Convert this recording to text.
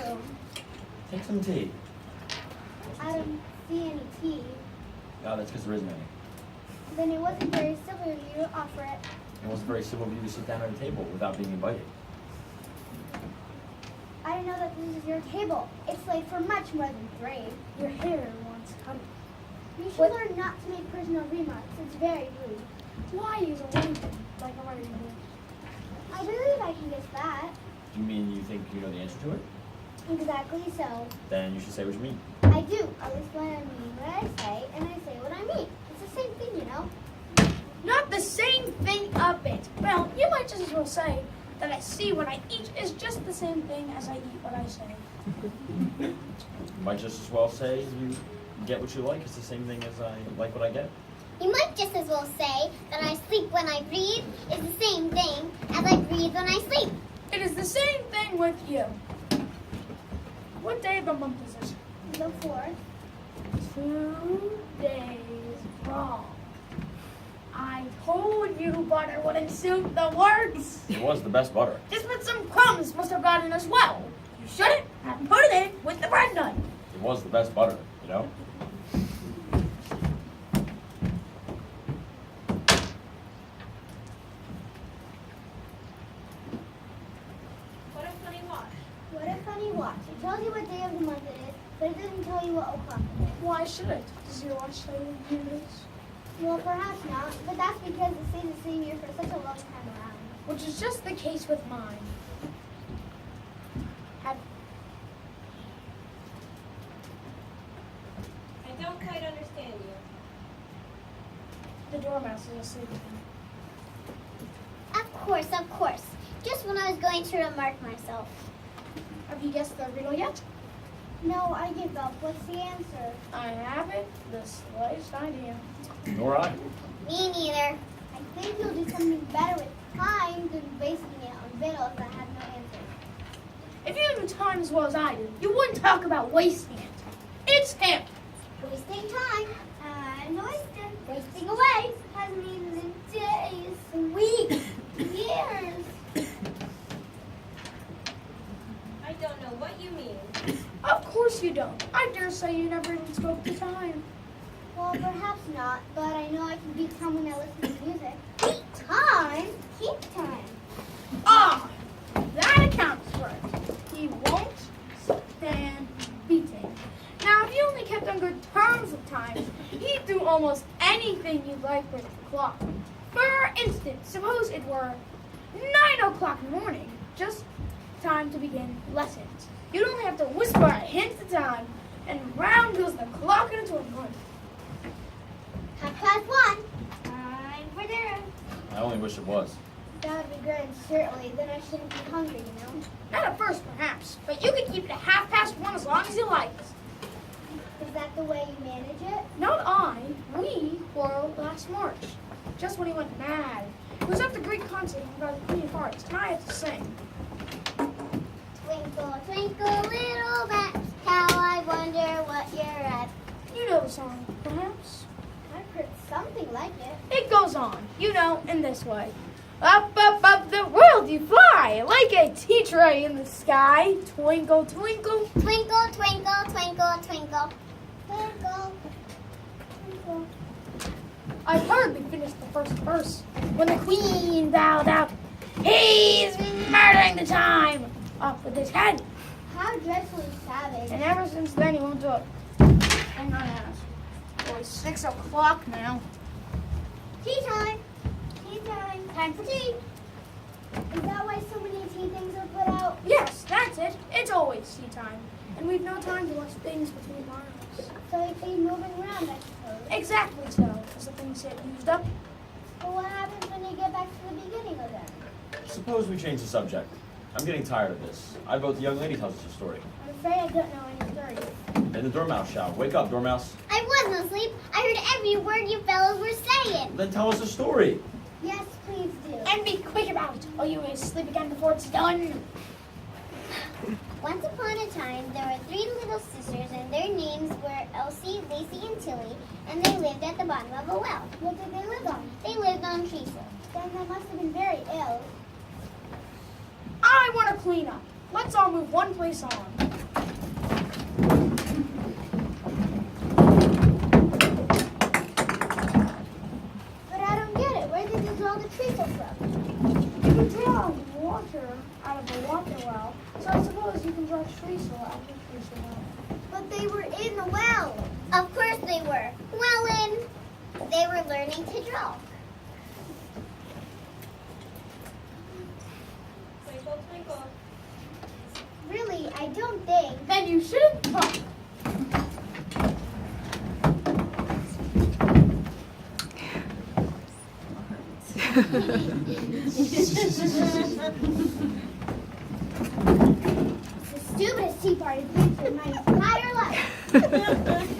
room. Take some tea. I don't see any tea. Oh, that's because there isn't any. Then it wasn't very civil of you to offer it. It wasn't very civil of you to sit down at a table without being invited. I didn't know that this is your table. It's late for much more than 3. Your hair wants coming. You should learn not to make personal remarks. It's very rude. Why use a wing like a writing board? I believe I can guess that. Do you mean you think you know the answer to it? Exactly so. Then you should say what you mean. I do. At least when I mean what I say, and I say what I mean. It's the same thing, you know. Not the same thing a bit. Well, you might just as well say that I see what I eat is just the same thing as I eat what I say. You might just as well say you get what you like. It's the same thing as I like what I get. You might just as well say that I sleep when I breathe is the same thing as I breathe when I sleep. It is the same thing with you. What day of the month is it? The 4th. 2 days wrong. I told you butter wouldn't suit the works. It was the best butter. Just put some crumbs must have gotten as well. You shouldn't have put it in with the bread done. It was the best butter, you know? What a funny watch. What a funny watch. It tells you what day of the month it is, but it doesn't tell you what o'clock it is. Why should it? Does your watch tell you when it is? Well, perhaps not, but that's because it stays the same year for such a long time around. Which is just the case with mine. I don't quite understand you. The dormouse is asleep again. Of course. Just when I was going to remark myself. Have you guessed the riddle yet? No, I give up. What's the answer? I haven't the slightest idea. Nor I. Me neither. I think you'll do something better with time than basing it on riddles that have no answer. If you knew time as well as I do, you wouldn't talk about wasting it. It's him. Wasting time. And wasting away has means in days, weeks, years. I don't know what you mean. Of course you don't. I dare say you never even spoke to time. Well, perhaps not, but I know I can beat time when I listen to music. Beat time? Keep time. Ah, that accounts for it. He won't stand beating. Now, if you only kept on good terms with time, he'd do almost anything you'd like with the clock. For instance, suppose it were 9 o'clock in the morning, just time to begin lessons. You'd only have to whisper a hint at a time, and round goes the clock in a twinkling. 1:30. Time for dinner. I only wish it was. That would be good, certainly. Then I shouldn't be hungry, you know. Not at first, perhaps, but you can keep it at 1:30 as long as you like. Is that the way you manage it? Not I. We quarreled last March, just when he went mad. It was at the Greek concert about the Queen of Hearts, and I had to sing. Twinkle, twinkle, little bat, how I wonder what you're at. You know the song, perhaps? I've heard something like it. It goes on, you know, in this way. Up, up, up the world you fly, like a tea tray in the sky. Twinkle, twinkle. Twinkle, twinkle, twinkle, twinkle. Twinkle, twinkle. I hardly finished the first verse when the Queen bowed out. He's murdering the time! Off with his head. How dreadfully savage. And ever since then, he won't do it. Hang on, Alice. Oh, it's 6 o'clock now. Tea time. Tea time. Time for tea. Is that why so many tea things are put out? Yes, that's it. It's always tea time. And we've no time to watch things between miles. So it be moving around, I suppose. Exactly so, as the things get used up. But what happens when you get back to the beginning of them? Suppose we change the subject. I'm getting tired of this. I vote the young lady tells us a story. I'm afraid I don't know any stories. And the dormouse shout. Wake up, dormouse. I wasn't asleep. I heard every word you fellows were saying. Then tell us a story. Yes, please do. And be quick about it, or you may sleep again before it's done. Once upon a time, there were 3 little sisters, and their names were Elsie, Lacey, and Tilly, and they lived at the bottom of a well. What did they live on? They lived on treacle. Then they must have been very ill. I want to clean up. Let's all move one place on. But they were in the well. Of course they were. Well, they were learning to draw. Twinkle, twinkle. Really, I don't think. Then you shouldn't talk. The stupidest tea party I've been to in my entire life.